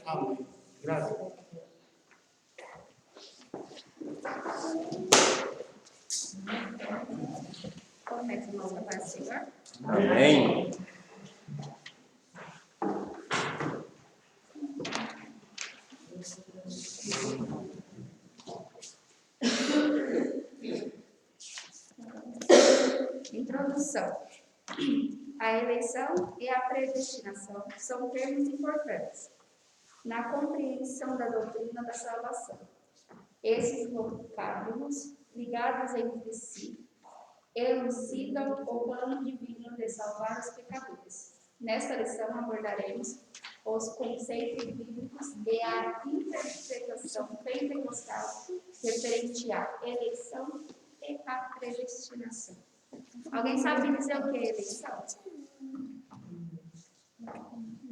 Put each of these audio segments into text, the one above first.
Amém. Graças a Deus. Começa a nossa paz, Senhor. Amém. Introdução. A eleição e a predestinação são termos importantes na compreensão da doutrina da salvação. Esses vocábulos, ligados entre si, elucidam o plano divino de salvar os pecadores. Nesta lição abordaremos os conceitos bíblicos e a interpretação pentecostal referente à eleição e à predestinação. Alguém sabe dizer o que é eleição?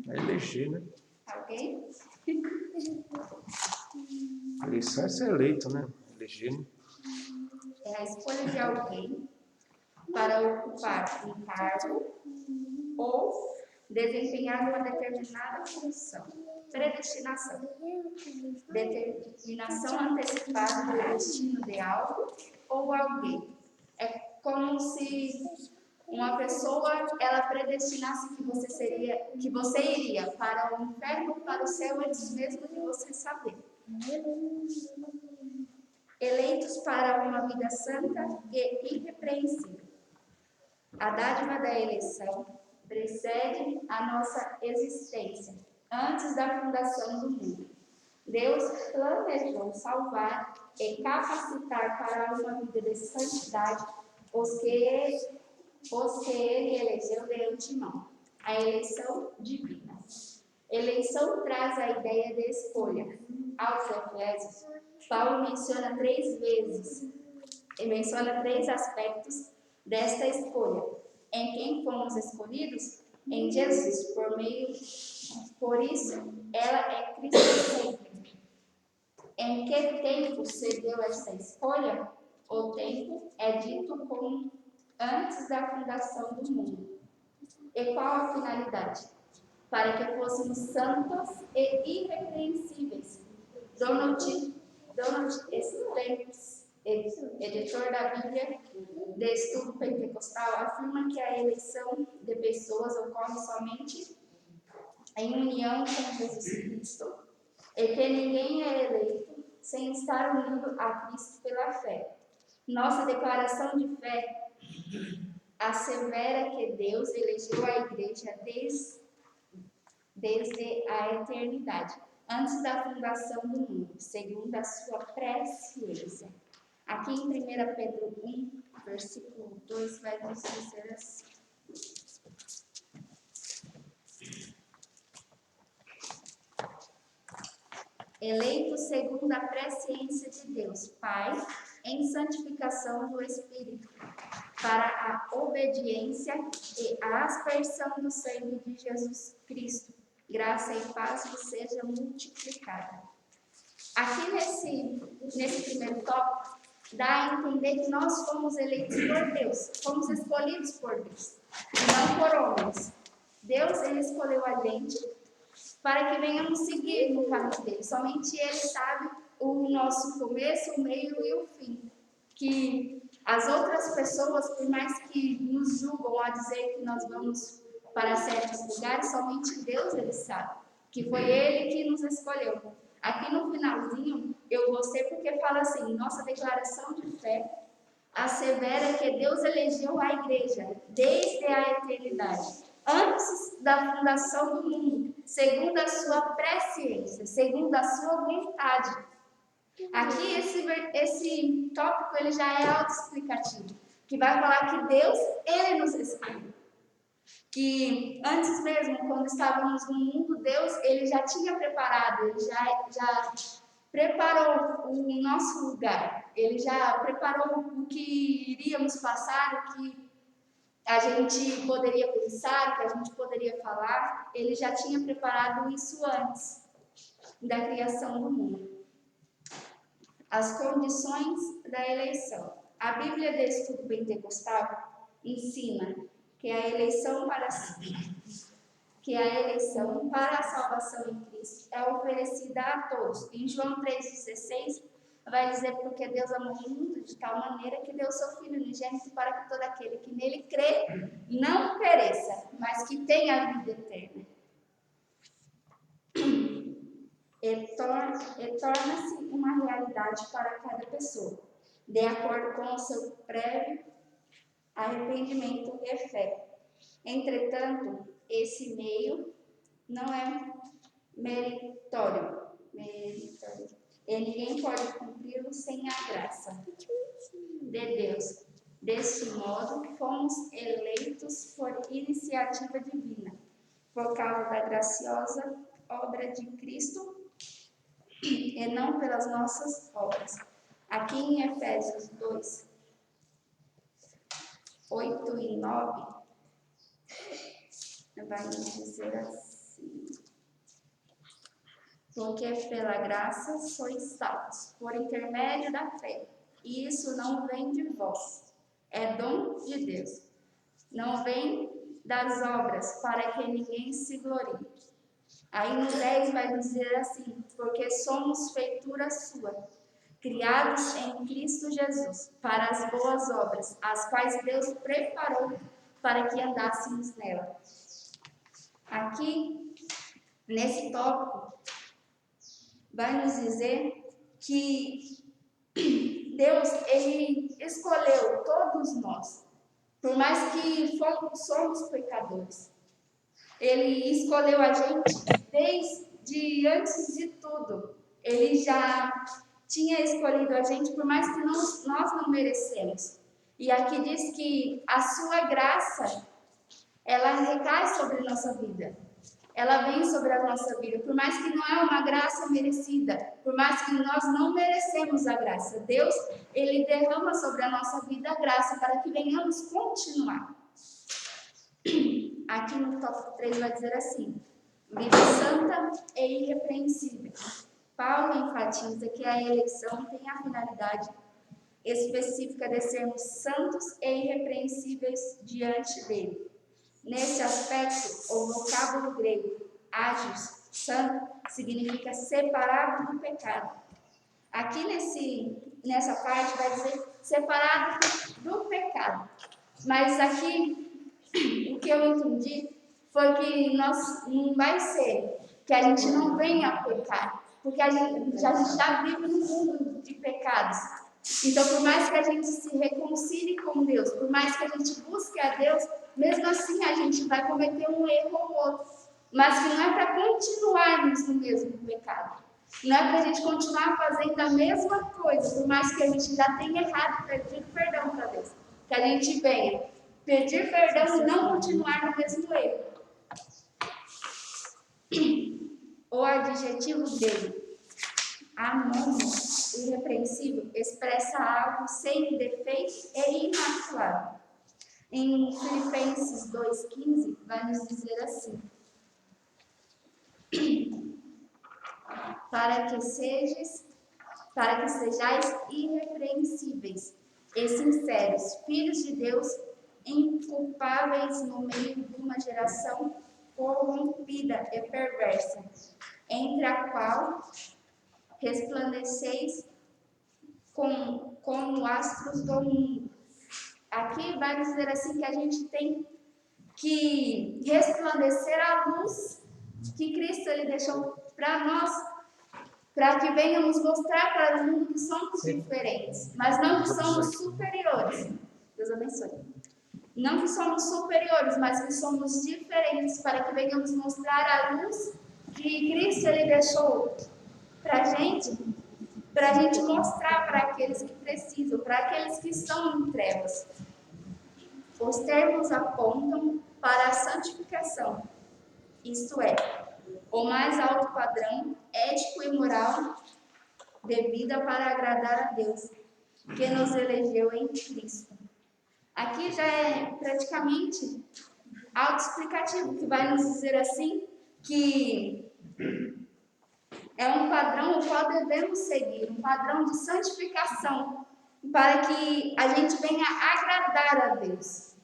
É eleger, né? Alguém? Eleição é ser eleito, né? Eleger, né? É a escolha de alguém para ocupar um cargo ou desempenhar uma determinada função. Predestinação. Determinação antecipada do destino de algo ou alguém. É como se uma pessoa ela predestinasse que você iria para o inferno ou para o céu antes mesmo de você saber. Eleitos para uma vida santa e irrepreensível. A dádiva da eleição precede a nossa existência, antes da fundação do mundo. Deus planejou salvar e capacitar para uma vida de santidade os que Ele elegeu de antemão. A eleição divina. Eleição traz a ideia de escolha. Aos Efésios, Paulo menciona 3 vezes e menciona 3 aspectos desta escolha. Em quem fomos escolhidos? Em Jesus, por isso, ela é cristocêntrica. Em que tempo se deu essa escolha? O tempo é dito como antes da fundação do mundo. E qual a finalidade? Para que fôssemos santos e irrepreensíveis. Donald Staples, editor da Bíblia de Estudo Pentecostal, afirma que a eleição de pessoas ocorre somente em união com Jesus Cristo e que ninguém é eleito sem estar unido a Cristo pela fé. Nossa declaração de fé assevera que Deus elegeu a igreja desde a eternidade, antes da fundação do mundo, segundo a sua presciência. Aqui em 1 Pedro 1, versículo 2, vai nos dizer assim. Eleito segundo a presciência de Deus, Pai, em santificação do Espírito, para a obediência e a aspersão do sangue de Jesus Cristo. Graça e paz vos seja multiplicada. Aqui nesse primeiro tópico, dá a entender que nós fomos eleitos por Deus, fomos escolhidos por Deus, e não por homens. Deus, Ele escolheu a gente para que venhamos seguir no caminho dele. Somente Ele sabe o nosso começo, o meio e o fim. Que as outras pessoas, por mais que nos julgam a dizer que nós vamos para certos lugares, somente Deus Ele sabe. Que foi Ele que nos escolheu. Aqui no finalzinho, eu gostei porque fala assim, nossa declaração de fé assevera que Deus elegeu a igreja desde a eternidade, antes da fundação do mundo, segundo a sua presciência, segundo a sua vontade. Aqui esse tópico ele já é autoexplicativo, que vai falar que Deus, Ele nos escolheu. Que antes mesmo, quando estávamos no mundo, Deus ele já tinha preparado, Ele já preparou o nosso lugar, Ele já preparou o que iríamos passar, o que a gente poderia pensar, o que a gente poderia falar. Ele já tinha preparado isso antes da criação do mundo. As condições da eleição. A Bíblia de Estudo Pentecostal ensina que a eleição para que a eleição para a salvação em Cristo é oferecida a todos. Em João 3,16, vai dizer, porque Deus amou o mundo de tal maneira que deu seu Filho unigênito para que todo aquele que nele crê não pereça, mas que tenha a vida eterna. E torna-se uma realidade para cada pessoa, de acordo com o seu prévio arrependimento e fé. Entretanto, esse meio não é meritório. E ninguém pode cumpri-lo sem a graça de Deus. Deste modo, fomos eleitos por iniciativa divina, por causa da graciosa obra de Cristo e não pelas nossas obras. Aqui em Efésios 2, 8 e 9, vai dizer assim: porque pela graça sois salvos, por intermédio da fé. E isso não vem de vós, é dom de Deus. Não vem das obras, para que ninguém se glorie. Aí no 10 vai dizer assim: porque somos feitura sua, criados em Cristo Jesus, para as boas obras, as quais Deus preparou para que andássemos nela. Aqui, nesse tópico, vai nos dizer que Deus, Ele escolheu todos nós, por mais que somos pecadores. Ele escolheu a gente desde antes de tudo. Ele já tinha escolhido a gente, por mais que nós não merecemos. E aqui diz que a sua graça, ela recai sobre nossa vida. Ela vem sobre a nossa vida, por mais que não é uma graça merecida, por mais que nós não merecemos a graça. Deus, Ele derrama sobre a nossa vida a graça para que venhamos continuar. Aqui no tópico 3 vai dizer assim: vida santa e irrepreensível. Paulo enfatiza que a eleição tem a finalidade específica de sermos santos e irrepreensíveis diante dele. Nesse aspecto, o vocábulo grego ágios, santo, significa separado do pecado. Aqui nessa parte vai dizer separado do pecado. Mas aqui, o que eu entendi foi que não vai ser que a gente não venha pecar, porque a gente já vive num mundo de pecados. Então, por mais que a gente se reconcilie com Deus, por mais que a gente busque a Deus, mesmo assim a gente vai cometer um erro ou outro. Mas que não é para continuarmos no mesmo pecado. Não é para a gente continuar fazendo a mesma coisa, por mais que a gente já tenha errado e pedido perdão para Deus. Que a gente venha pedir perdão e não continuar no mesmo erro. O adjetivo dele, anônimo, irrepreensível, expressa algo sem defeito e imaculado. Em Filipenses 2,15, vai nos dizer assim: para que sejais irrepreensíveis e sinceros, filhos de Deus, inculpáveis no meio de uma geração corrompida e perversa, entre a qual resplandeceis como astros do mundo. Aqui vai dizer assim que a gente tem que resplandecer a luz que Cristo ele deixou para nós, para que venhamos mostrar para o mundo que somos diferentes, mas não que somos superiores. Deus abençoe. Não que somos superiores, mas que somos diferentes, para que venhamos mostrar a luz que Cristo ele deixou para a gente mostrar para aqueles que precisam, para aqueles que estão em trevas. Os termos apontam para a santificação, isto é, o mais alto padrão ético e moral de vida para agradar a Deus, que nos elegeu em Cristo. Aqui já é praticamente autoexplicativo, que vai nos dizer assim que é um padrão o qual devemos seguir, um padrão de santificação, para que a gente venha agradar a Deus,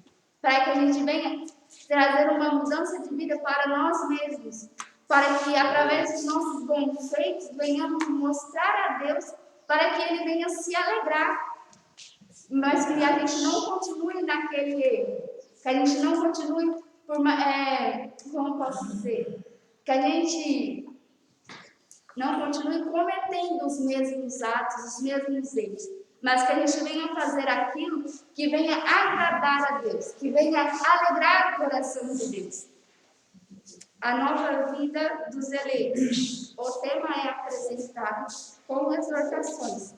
para que a gente venha trazer uma mudança de vida para nós mesmos, para que através dos nossos bons feitos venhamos mostrar a Deus, para que Ele venha se alegrar, mas que a gente não continue naquele erro, que a gente não continue como posso dizer, que a gente não continue cometendo os mesmos atos, os mesmos erros, mas que a gente venha fazer aquilo que venha agradar a Deus, que venha alegrar o coração de Deus. A nova vida dos eleitos. O tema é apresentado com exortações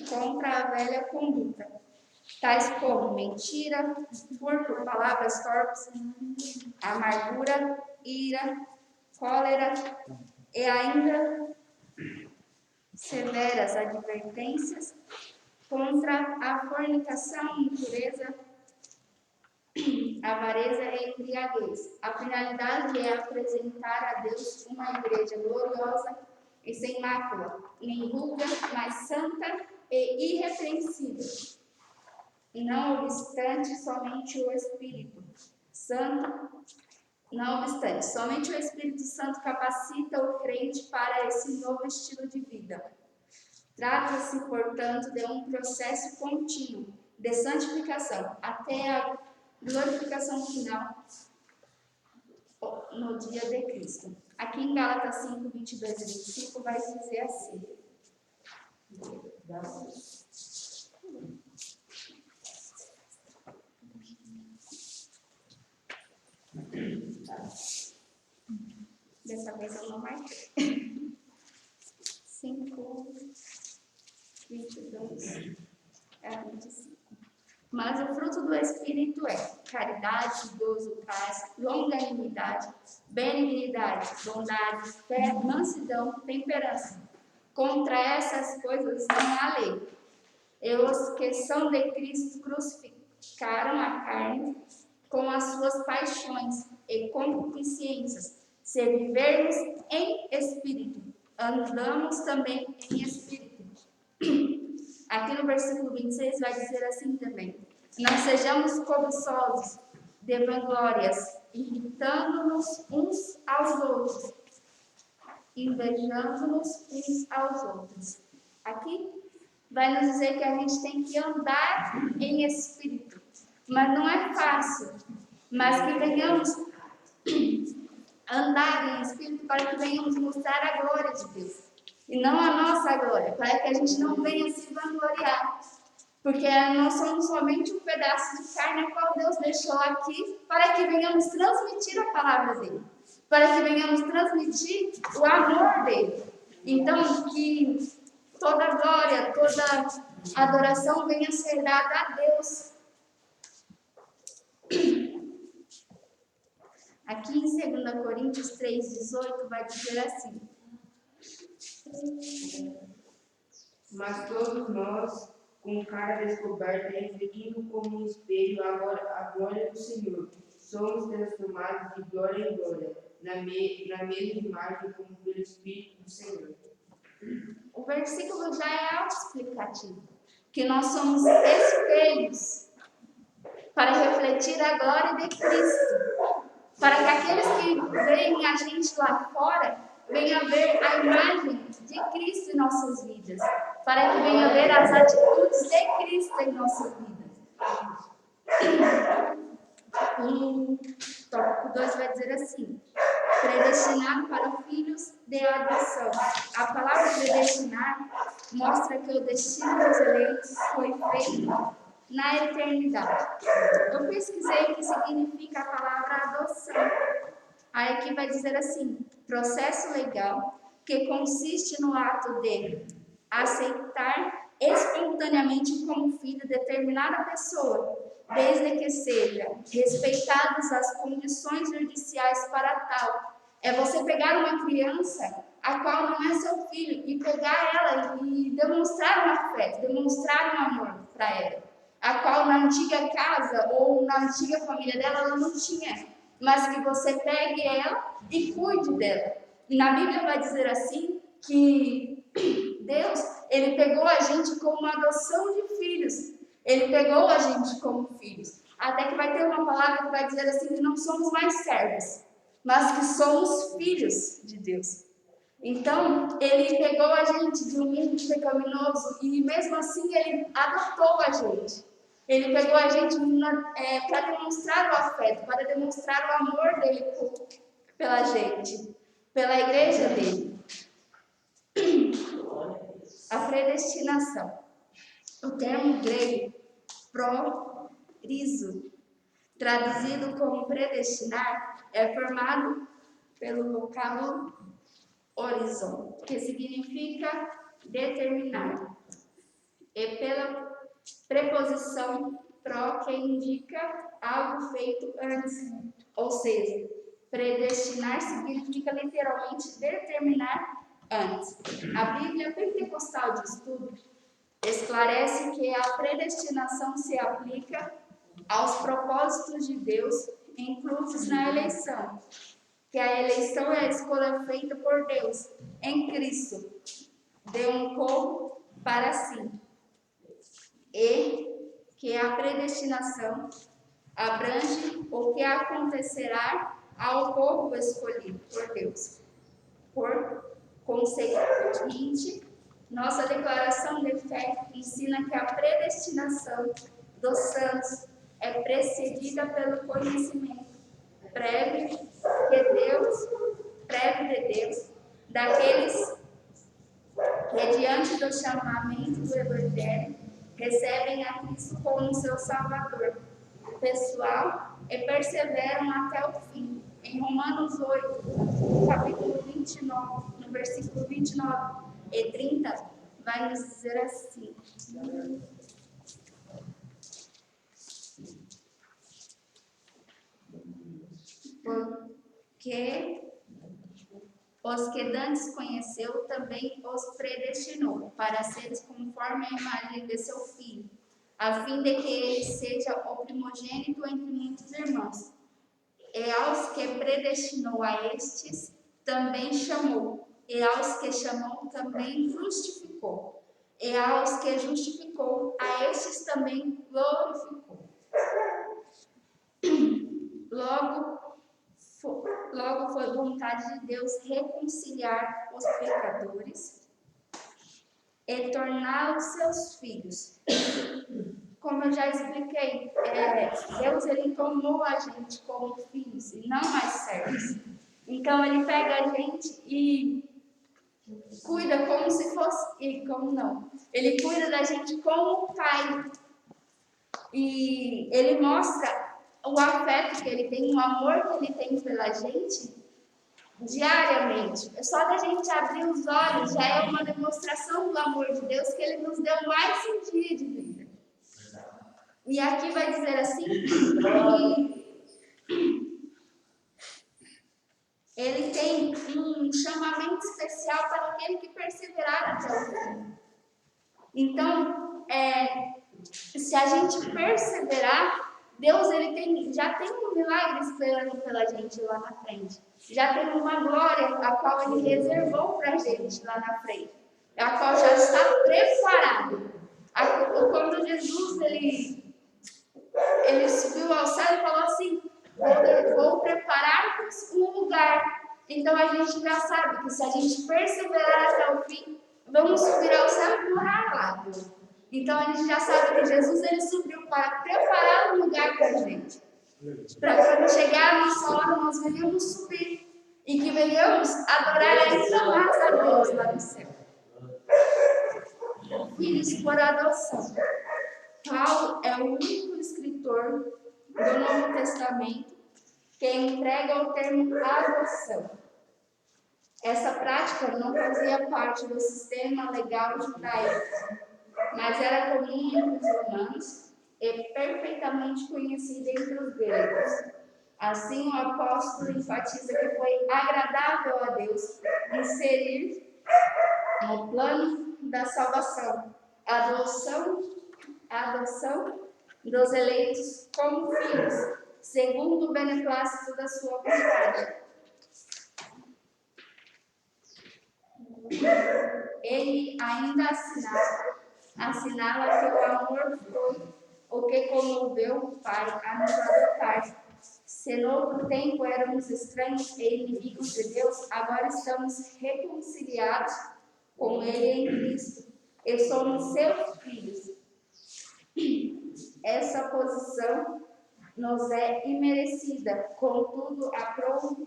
contra a velha conduta, tais como mentira, furto, palavras torpes, amargura, ira, cólera e ainda severas advertências contra a fornicação, impureza, avareza e embriaguez. A finalidade é apresentar a Deus uma igreja gloriosa e sem mácula, nem ruga, mas santa e irrepreensível. Não obstante, somente o Espírito Santo capacita o crente para esse novo estilo de vida. Trata-se, portanto, de um processo contínuo de santificação até a glorificação final no dia de Cristo. Aqui em Gálatas 5, 22 e 25 vai dizer assim. Dessa vez eu não marquei. 5, 22 a 25. Mas o fruto do Espírito é caridade, gozo, paz, longanimidade, benignidade, bondade, fé, mansidão, temperança. Contra essas coisas não há lei. E os que são de Cristo crucificaram a carne com as suas paixões e concupiscências. Se vivermos em espírito, andamos também em espírito. Aqui no versículo 26 vai dizer assim também: não sejamos cobiçosos de vanglórias, irritando-nos uns aos outros, invejando-nos uns aos outros. Aqui vai nos dizer que a gente tem que andar em espírito, mas não é fácil, mas que venhamos andar em espírito para que venhamos mostrar a glória de Deus. E não a nossa glória, para que a gente não venha se vangloriar. Porque nós somos somente um pedaço de carne a qual Deus deixou aqui para que venhamos transmitir a palavra dele. Para que venhamos transmitir o amor dele. Então, que toda glória, toda adoração venha ser dada a Deus. Aqui em 2 Coríntios 3,18 vai dizer assim: mas todos nós, com cara descoberta, refletindo como um espelho a glória do Senhor, somos transformados de glória em glória, na mesma imagem como pelo Espírito do Senhor. O versículo já é autoexplicativo, que nós somos espelhos para refletir a glória de Cristo, para que aqueles que veem a gente lá fora venham ver a imagem de Cristo em nossas vidas, para que venham ver as atitudes de Cristo em nossas vidas. O tópico 2 vai dizer assim: predestinado para filhos de adoção. A palavra predestinar mostra que o destino dos eleitos foi feito na eternidade. Eu pesquisei o que significa a palavra adoção. Aí aqui vai dizer assim: processo legal que consiste no ato de aceitar espontaneamente como filho determinada pessoa, desde que sejam respeitadas as condições judiciais para tal. É você pegar uma criança, a qual não é seu filho, e pegar ela e demonstrar um afeto, demonstrar um amor para ela, a qual na antiga casa ou na antiga família dela ela não tinha, mas que você pegue ela e cuide dela. E na Bíblia vai dizer assim que Deus, ele pegou a gente como uma adoção de filhos. Ele pegou a gente como filhos. Até que vai ter uma palavra que vai dizer assim que não somos mais servos, mas que somos filhos de Deus. Então, ele pegou a gente de um mundo pecaminoso e mesmo assim ele adotou a gente. Ele pegou a gente para demonstrar o afeto, para demonstrar o amor dele pela gente, pela igreja dele. A predestinação. O termo grego prorizo, traduzido como predestinar, é formado pelo vocábulo horizon, que significa determinar, e pela preposição pro, que indica algo feito antes. Ou seja, predestinar significa literalmente determinar antes. A Bíblia Pentecostal de Estudo esclarece que a predestinação se aplica aos propósitos de Deus inclusos na eleição, que a eleição é a escolha feita por Deus em Cristo de um povo para si, e que a predestinação abrange o que acontecerá ao povo escolhido por Deus. Por consequente, nossa declaração de fé ensina que a predestinação dos santos é precedida pelo conhecimento prévio de Deus, daqueles que, diante do chamamento do Evangelho, recebem a Cristo como seu Salvador pessoal e perseveram até o fim. Em Romanos 8, no capítulo 29, no versículo 29 e 30, vai nos dizer assim: porque os que dantes conheceu, também os predestinou, para seres conforme a imagem de seu Filho, a fim de que ele seja o primogênito entre muitos irmãos. E aos que predestinou a estes, também chamou. E aos que chamou, também justificou. E aos que justificou, a estes também glorificou. Logo foi vontade de Deus reconciliar os pecadores e torná-los seus filhos. Como eu já expliquei, Deus ele tomou a gente como filhos e não mais servos. Então ele pega a gente e cuida como se fosse, e como não. Ele cuida da gente como pai. E ele mostra o afeto que ele tem, o amor que ele tem pela gente diariamente. É só da gente abrir os olhos, já é uma demonstração do amor de Deus que ele nos deu mais um dia de vida. E aqui vai dizer assim, ele tem um chamamento especial para aquele que perseverar até o fim. Então, se a gente perseverar, Deus ele já tem um milagre esperando pela gente lá na frente. Já tem uma glória a qual ele reservou para a gente lá na frente. A qual já está preparada. Quando Jesus ele subiu ao céu e falou assim: vou preparar-vos um lugar. Então a gente já sabe que se a gente perseverar até o fim, vamos subir ao céu e morar lá. Então a gente já sabe que Jesus ele subiu para preparar um lugar para a gente. Para quando chegar a nossa hora, nós venhamos subir e que venhamos adorar ainda mais a Deus lá no céu. Filhos por adoção. Paulo é o único escritor do Novo Testamento que emprega o termo adoção. Essa prática não fazia parte do sistema legal judaico, mas era comum entre os romanos e perfeitamente conhecida entre os gregos. Assim, o apóstolo enfatiza que foi agradável a Deus inserir no plano da salvação a adoção dos eleitos como filhos, segundo o beneplácito da sua vontade. Ele ainda assinala que o amor foi o que comoveu o Pai a nos adotar. Se no outro tempo éramos estranhos e inimigos de Deus, agora estamos reconciliados com Ele em Cristo e somos seus filhos. Essa posição nos é imerecida, contudo, aprove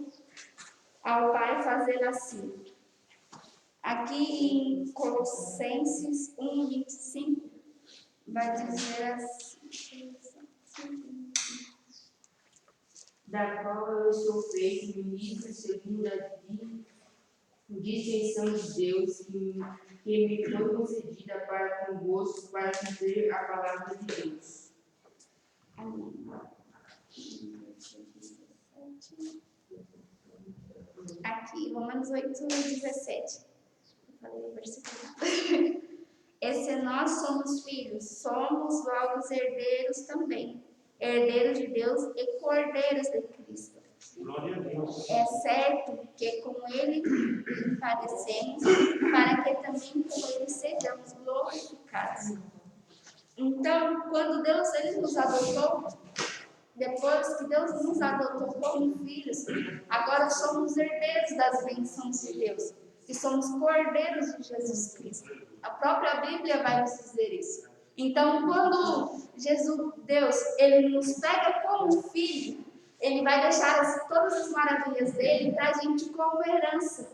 ao Pai fazer assim. Aqui em Colossenses 1:25, vai dizer assim: da qual eu sou feito ministro segundo a distinção de Deus que me foi concedida para convosco para cumprir a palavra de Deus. Aqui, Romanos 8:17. Falei o versículo. E se nós somos filhos, somos logo herdeiros também, herdeiros de Deus e cordeiros de Cristo. Glória a Deus. É certo que com Ele padecemos, para que também com Ele sejamos glorificados. Então, quando Deus ele nos adotou, depois que Deus nos adotou como filhos, agora somos herdeiros das bênçãos de Deus, e somos cordeiros de Jesus Cristo. A própria Bíblia vai nos dizer isso. Então, quando Deus, ele nos pega como filho, ele vai deixar todas as maravilhas dele para a gente como herança.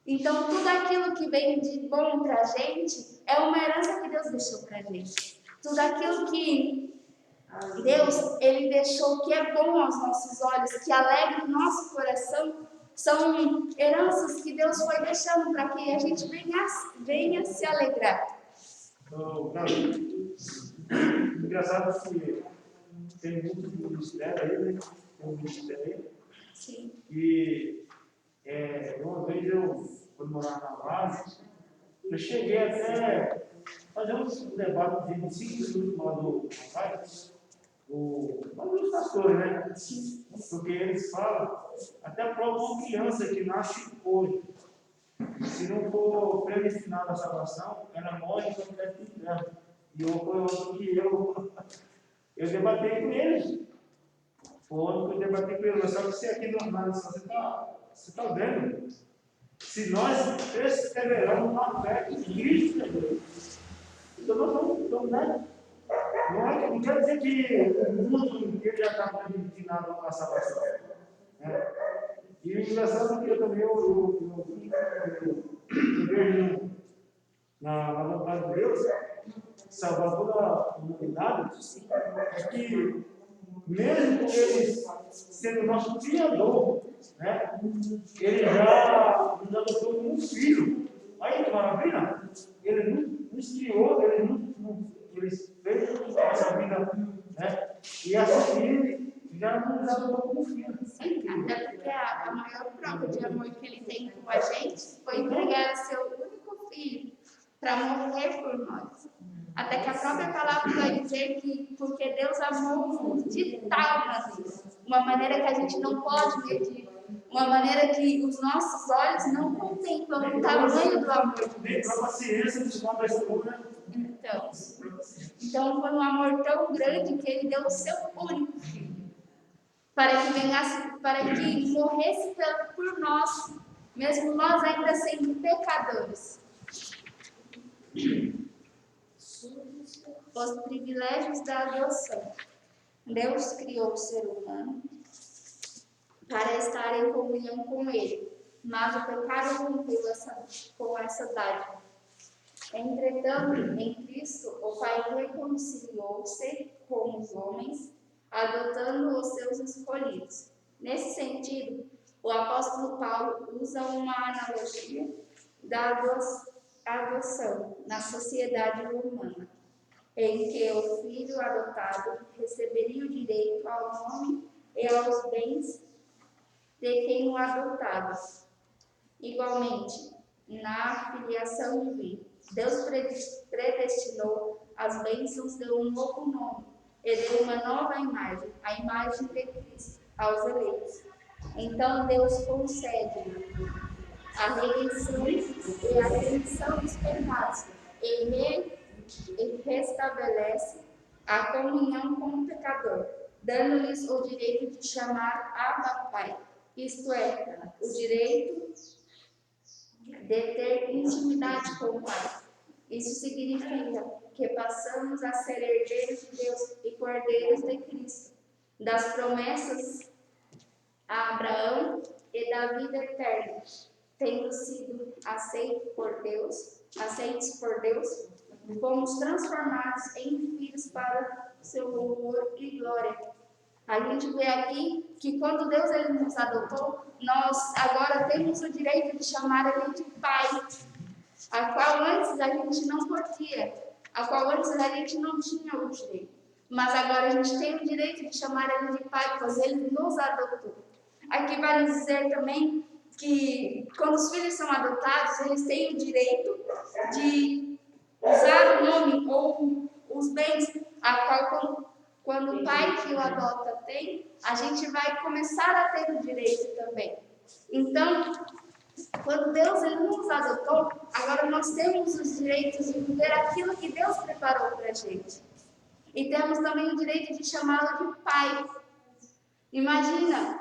Então, tudo aquilo que vem de bom para a gente é uma herança que Deus deixou para a gente. Tudo aquilo que Deus, ele deixou que é bom aos nossos olhos, que alegra o nosso coração, são heranças que Deus foi deixando para que a gente venha se alegrar. Engraçado que tem muito ministério aí, né? Tem um ministério aí. Sim. E uma vez eu fui morar na base, eu cheguei até fazer um debate de 5 minutos lá do rapaz, dos pastores, né? Porque eles falam, até para uma criança que nasce hoje, se não for predestinada a salvação, ela morre quando deve ter inferno. E foi outro que eu debatei com eles. Foi outro que eu debatei com eles. Mas só que você aqui na nação, você está vendo? Se nós perseveramos na fé em Cristo, então nós estamos, né? Não quer dizer que o mundo inteiro já está predestinado a salvação. Né? E o engraçado é que eu também vejo na vontade de Deus salvar toda a humanidade, é que mesmo eles sendo nosso criador, né, ele já nos adotou como um filho. Aí que maravilha! Ele nos criou, ele fez a nossa vida, né, e assim ele já nos adotou como filho. Sim, até porque a maior prova de amor que ele tem com a gente foi entregar seu único filho para morrer por nós. Até que a própria palavra vai dizer que porque Deus amou o mundo de tal maneira, uma maneira que a gente não pode medir, uma maneira que os nossos olhos não contemplam o tamanho do amor de Nem Deus. para paciência de uma pessoa, né? Então foi um amor tão grande que ele deu o seu único filho para que morresse por nós, mesmo nós ainda sendo pecadores. Os privilégios da adoção. Deus criou o ser humano para estar em comunhão com ele, mas o pecado rompeu com essa dádiva. Entretanto, em Cristo, o Pai reconciliou-se com os homens, adotando os seus escolhidos. Nesse sentido, o apóstolo Paulo usa uma analogia da adoção na sociedade romana, em que o filho adotado receberia o direito ao nome e aos bens de quem o adotava. Igualmente, na filiação divina, Deus predestinou as bênçãos de um novo nome e de uma nova imagem, a imagem de Cristo, aos eleitos. Então, Deus concede a redenção e a remissão dos pecados e restabelece a comunhão com o pecador, dando-lhes o direito de chamar Abba Pai, isto é, o direito de ter intimidade com o Pai. Isso significa que passamos a ser herdeiros de Deus e cordeiros de Cristo, das promessas a Abraão e da vida eterna, tendo sido aceitos por Deus, fomos transformados em filhos para seu louvor e glória. A gente vê aqui que quando Deus ele nos adotou, nós agora temos o direito de chamar ele de Pai, a qual antes a gente não podia, a qual antes a gente não tinha o direito. Mas agora a gente tem o direito de chamar ele de Pai, pois ele nos adotou. Aqui vai nos dizer também que quando os filhos são adotados, eles têm o direito de usar o nome ou os bens, a qual quando o pai que o adota tem, a gente vai começar a ter o direito também. Então, quando Deus ele nos adotou, agora nós temos os direitos de viver aquilo que Deus preparou para a gente. E temos também o direito de chamá-lo de pai. Imagina,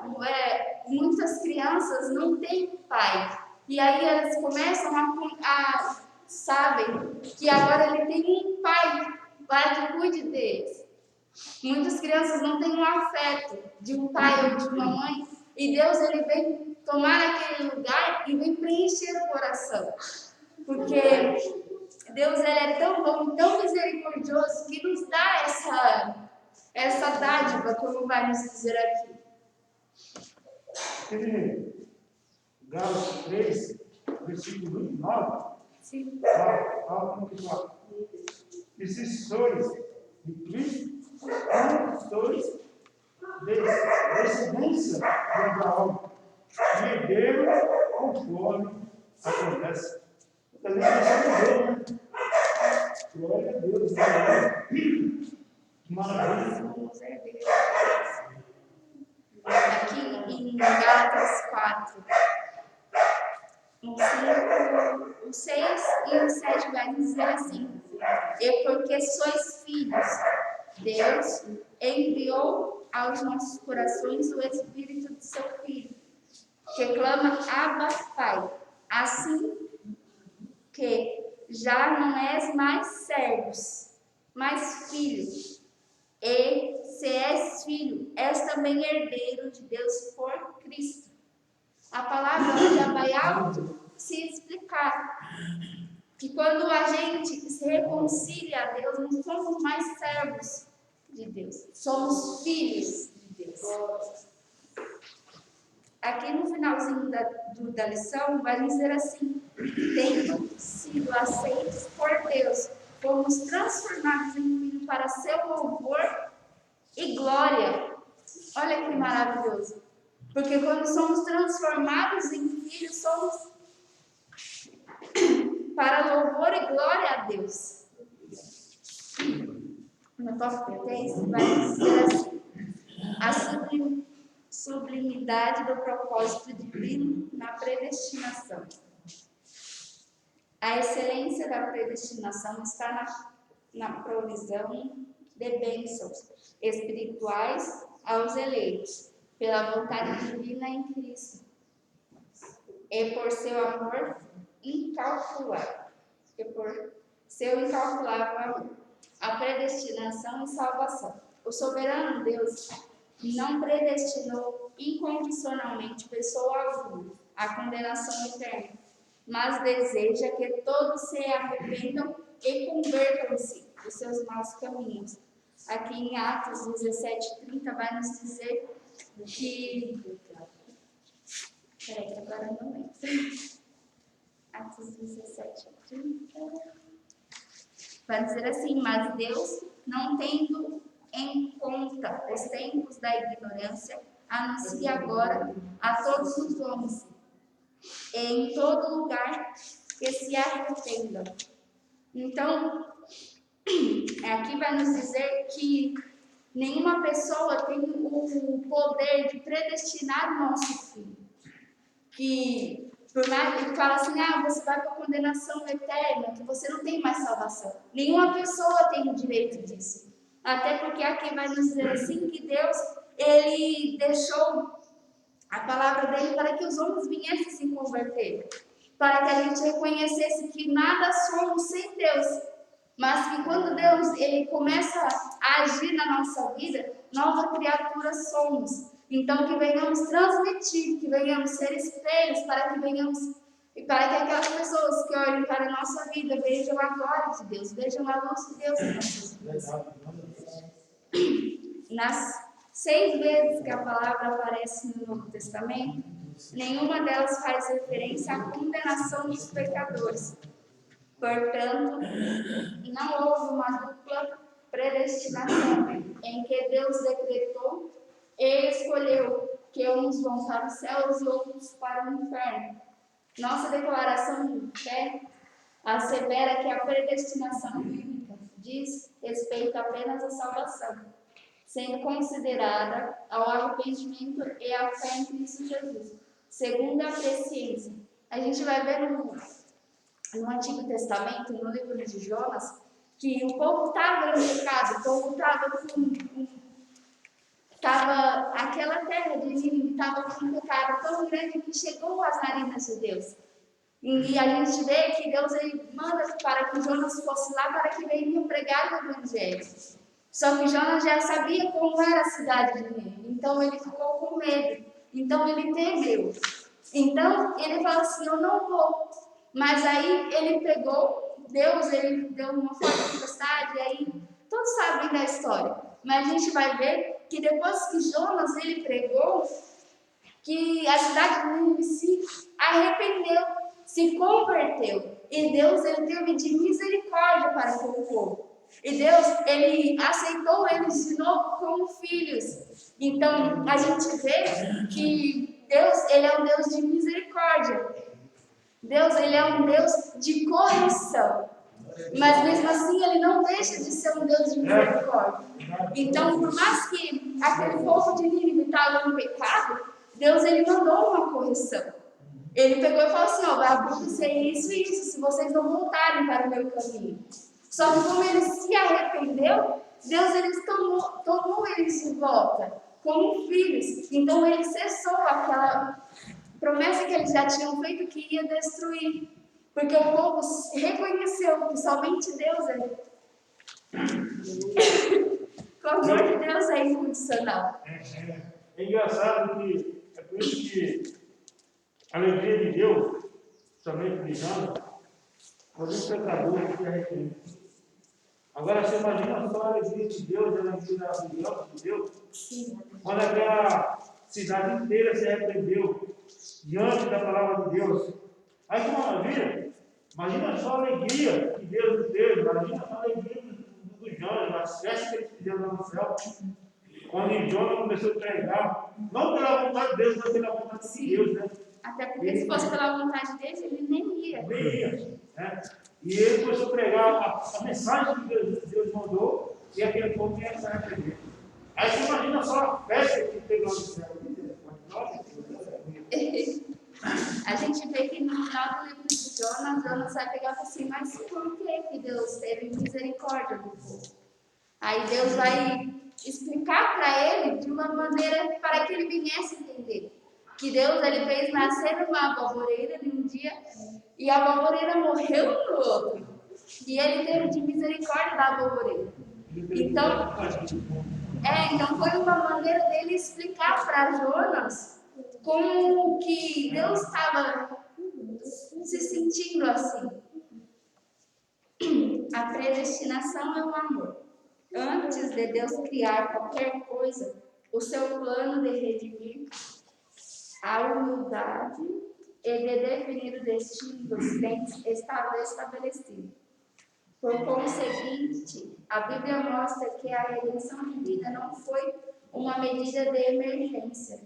muitas crianças não têm pai. E aí elas começam a sabem que agora ele tem um pai para que cuide deles. Muitas crianças não têm um afeto de um pai ou de uma mãe. E Deus ele vem tomar aquele lugar e vem preencher o coração. Porque Deus ele é tão bom, tão misericordioso, que nos dá essa dádiva, como vai nos dizer aqui. Gálatas 3, versículo 29. Sim. Fala como que fala. E se sois de Cristo, como sois descendência de Abraão, herdeiro conforme a promessa. A gente não Deus, né? Glória a Deus, né? Que maravilha. Aqui em Gálatas 4, o 6 e o 7 vai dizer assim: e porque sois filhos, Deus enviou aos nossos corações o Espírito de seu Filho, que clama Abba Pai. Assim que já não és mais servos, mas filhos. E se és filho, és também herdeiro de Deus por Cristo. A palavra já vai alto se explicar que quando a gente se reconcilia a Deus, não somos mais servos de Deus, somos filhos de Deus. Aqui no finalzinho da lição vai dizer assim: tendo sido aceitos por Deus, fomos transformados em filhos para seu louvor e glória. Olha que maravilhoso. Porque quando somos transformados em filhos, somos para louvor e glória a Deus. No tópico 3 vai dizer assim: a sublimidade do propósito divino na predestinação. A excelência da predestinação está na provisão de bênçãos espirituais aos eleitos, pela vontade divina em Cristo, e por seu amor incalculável, amor, a predestinação e salvação. O soberano Deus não predestinou incondicionalmente pessoa alguma à condenação eterna, mas deseja que todos se arrependam e convertam-se dos seus maus caminhos. Aqui em Atos 17:30 vai nos dizer que... Peraí, agora não lembro. Atos 17:30 vai dizer assim: mas Deus, não tendo em conta os tempos da ignorância, anuncia agora a todos os homens, e em todo lugar, que se arrependam. Então, aqui vai nos dizer que nenhuma pessoa tem o poder de predestinar o nosso filho. Que por mais que fala assim: você vai para a condenação eterna, que você não tem mais salvação. Nenhuma pessoa tem o direito disso. Até porque aqui vai nos dizer assim que Deus, ele deixou a palavra dele para que os homens viessem se converter, para que a gente reconhecesse que nada somos sem Deus, mas que quando Deus ele começa a agir na nossa vida, nova criatura somos. Então que venhamos transmitir, que venhamos ser espelhos, para que venhamos e para que aquelas pessoas que olhem para a nossa vida vejam a glória de Deus, vejam a luz de Deus em nossas vidas. Nas 6 vezes que a palavra aparece no Novo Testamento, nenhuma delas faz referência à condenação dos pecadores. Portanto, não houve uma dupla predestinação em que Deus decretou e escolheu que uns vão para os céus e outros para o inferno. Nossa declaração de fé assevera que a predestinação bíblica diz respeito apenas à salvação, sendo considerada ao arrependimento e à fé em Cristo Jesus. Segundo a presciência, a gente vai ver no Antigo Testamento, no livro de Jonas, que o povo estava no pecado, o povo estava aquela terra de Nínive estava com um pecado tão grande que chegou às narinas de Deus. E a gente vê que Deus ele manda para que Jonas fosse lá para que venha pregar o evangelho. Só que Jonas já sabia como era a cidade de Nínive, então ele ficou com medo, então ele temeu. Então ele falou assim, eu não vou. Mas aí ele pegou, Deus ele deu uma forte tempestade, e aí todos sabem da história. Mas a gente vai ver que depois que Jonas ele pregou, que a cidade de Nínive se arrependeu, se converteu. E Deus ele teve de misericórdia para com o povo. E Deus ele aceitou eles de novo como filhos. Então a gente vê que Deus ele é um Deus de misericórdia. Deus ele é um Deus de correção. Mas mesmo assim ele não deixa de ser um Deus de misericórdia. Então, por mais que aquele povo de Nínive estava no pecado, Deus ele mandou uma correção. Ele pegou e falou assim, ó, vai acontecer isso e isso, se vocês não voltarem para o meu caminho. Só que como ele se arrependeu, Deus ele tomou eles de volta, como filhos. Então ele cessou aquela promessa que eles já tinham feito que ia destruir. Porque o povo reconheceu que somente Deus é. O amor de Deus é incondicional. É engraçado que é por isso que a alegria de Deus, somente brilhando, quando um pecador se arrepende. Agora você imagina só a alegria de Deus, a alegria de Deus, quando aquela cidade inteira se arrependeu diante da palavra de Deus. Aí que maravilha! Imagina só a alegria que Deus deu, imagina só a alegria dos Jonas, das festas que eles fizeram lá no céu. Quando Jonas começou a pregar, não pela vontade de Deus, mas pela vontade de Deus, né? Até porque se fosse pela vontade dele, ele nem ia. Nem ia, né? E ele começou a pregar a mensagem que Deus mandou, e aquele povo ia se arrepender. Aí você imagina só a festa que teve lá no céu. A gente vê que no final do livro de Jonas vai pegar e falar assim, mas por que Deus teve misericórdia do povo? Aí Deus vai explicar para ele de uma maneira para que ele viesse entender. Que Deus ele fez nascer uma baboreira em um dia e a baboreira morreu no outro. E ele teve de misericórdia da baboreira. Então foi uma maneira dele explicar para Jonas como que Deus estava se sentindo assim. A predestinação é o amor. Antes de Deus criar qualquer coisa, o seu plano de redimir a humildade e de definir o destino dos crentes estava estabelecido. Por conseguinte, a Bíblia mostra que a redenção divina não foi uma medida de emergência.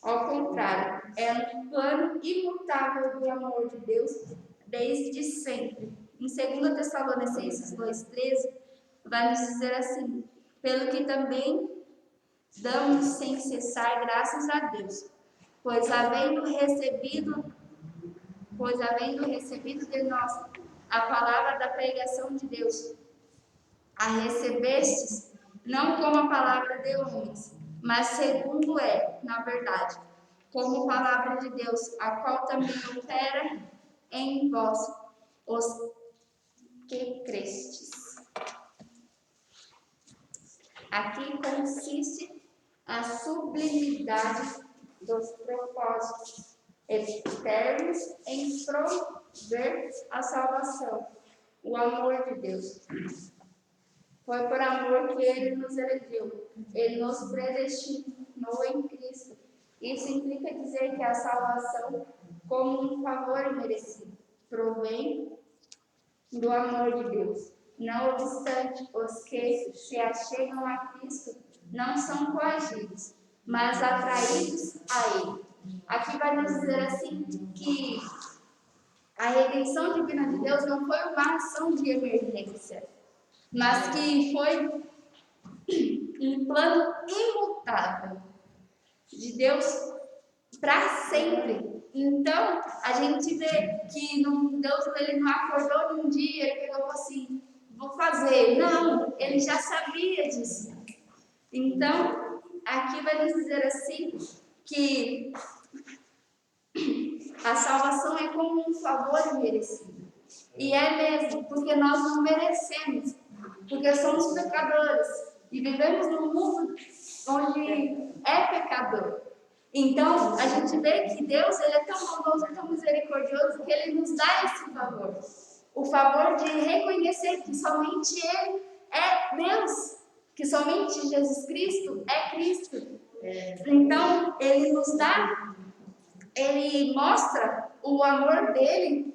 Ao contrário, é um plano imutável do amor de Deus desde sempre. Em 2 Tessalonicenses 2,13, vai nos dizer assim, pelo que também damos sem cessar graças a Deus, pois havendo recebido de nós a palavra da pregação de Deus, a recebestes não como a palavra de homens, mas segundo é, na verdade, como palavra de Deus, a qual também opera em vós, os que crestes. Aqui consiste a sublimidade dos propósitos eternos em prover a salvação, o amor de Deus. Foi por amor que Ele nos elegeu, Ele nos predestinou em Cristo. Isso implica dizer que a salvação, como um favor imerecido, provém do amor de Deus. Não obstante, os que se achegam a Cristo não são coagidos, mas atraídos a Ele. Aqui vai nos dizer assim que a redenção divina de Deus não foi uma ação de emergência, mas que foi um plano imutável de Deus para sempre. Então, a gente vê que Deus ele não acordou num dia e pegou assim, vou fazer. Não, ele já sabia disso. Então, aqui vai nos dizer assim que a salvação é como um favor merecido. E é mesmo, porque nós não merecemos, porque somos pecadores e vivemos num mundo onde é pecador. Então, a gente vê que Deus ele é tão bondoso, tão misericordioso, que Ele nos dá esse favor. O favor de reconhecer que somente Ele é Deus, que somente Jesus Cristo é Cristo. Então, Ele nos dá, Ele mostra o amor dEle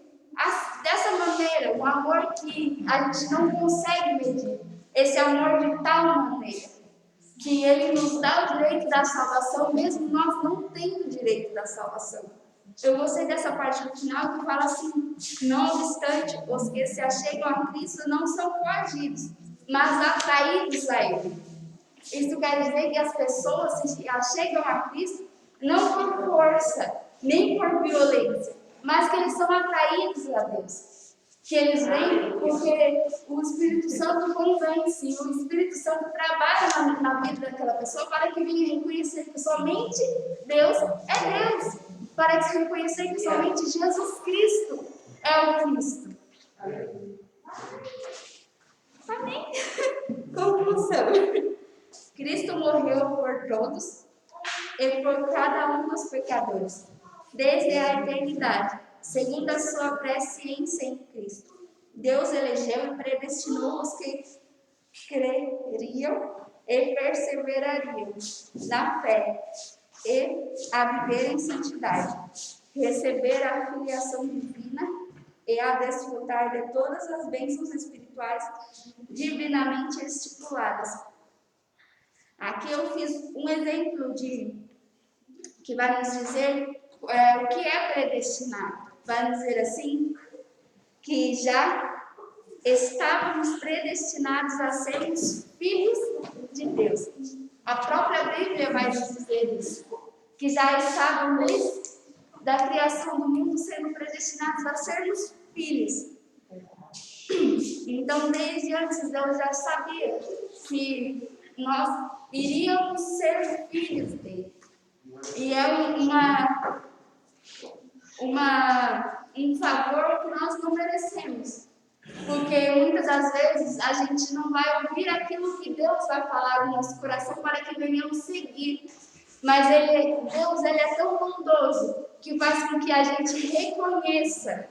dessa maneira, um amor que a gente não consegue medir. Esse amor de tal maneira que Ele nos dá o direito da salvação, mesmo nós não tendo o direito da salvação. Eu gostei dessa parte no final que fala assim: não obstante, os que se achegam a Cristo não são coagidos, mas atraídos a Ele. Isso quer dizer que as pessoas se achegam a Cristo não por força, nem por violência, mas que eles são atraídos a Deus. Que eles vêm porque o Espírito Santo convence, o Espírito Santo trabalha na vida daquela pessoa para que venha reconhecer que somente Deus é Deus, para que reconhecer que somente Jesus Cristo é o Cristo. Amém? Conclusão. Cristo morreu por todos e por cada um dos pecadores, desde a eternidade, segundo a sua presciência em Cristo. Deus elegeu e predestinou os que creriam e perseverariam na fé e a viver em santidade, receber a filiação divina e a desfrutar de todas as bênçãos espirituais divinamente estipuladas. Aqui eu fiz um exemplo que vai nos dizer o que é predestinado. Vai nos dizer assim, que já estávamos predestinados a sermos filhos de Deus. A própria Bíblia vai nos dizer isso, que já estávamos da criação do mundo sendo predestinados a sermos filhos. Então, desde antes, Deus já sabia que nós iríamos ser filhos dele. E é um favor que nós não merecemos. Porque muitas das vezes a gente não vai ouvir aquilo que Deus vai falar no nosso coração para que venhamos seguir. Mas Deus ele é tão bondoso que faz com que a gente reconheça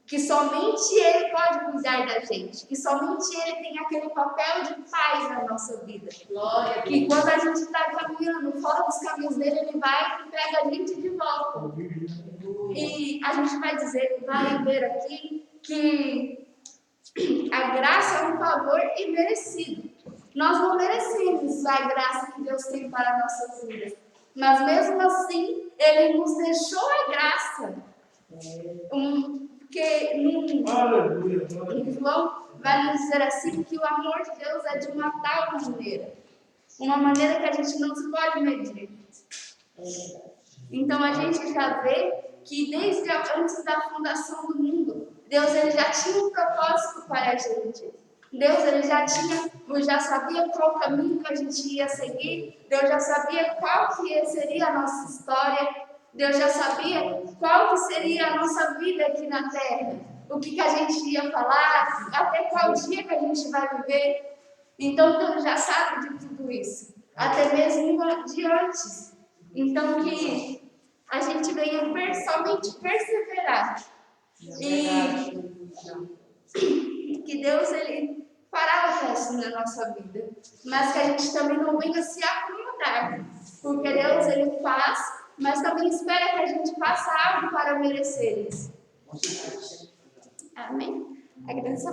que somente Ele pode cuidar da gente, que somente Ele tem aquele papel de pai na nossa vida. Glória. Que quando a gente está caminhando fora dos caminhos dele, Ele vai e pega a gente de volta. E a gente vai ver aqui que a graça é um favor imerecido. Nós não merecemos a graça que Deus tem para nossas vidas, mas mesmo assim, Ele nos deixou a graça. Porque em João vai nos dizer assim que o amor de Deus é de uma tal maneira, uma maneira que a gente não se pode medir. Então a gente já vê que desde antes da fundação do mundo, Deus ele já tinha um propósito para a gente. Deus ele já sabia qual caminho que a gente ia seguir. Deus já sabia qual que seria a nossa história. Deus já sabia qual que seria a nossa vida aqui na Terra. O que a gente ia falar, até qual dia que a gente vai viver. Então Deus já sabe de tudo isso, até mesmo de antes. Então que a gente venha somente perseverar e que Deus ele fará o resto na nossa vida, mas que a gente também não venha se acomodar, porque Deus ele faz, mas também espera que a gente faça algo para merecer isso. Amém? Agradeço.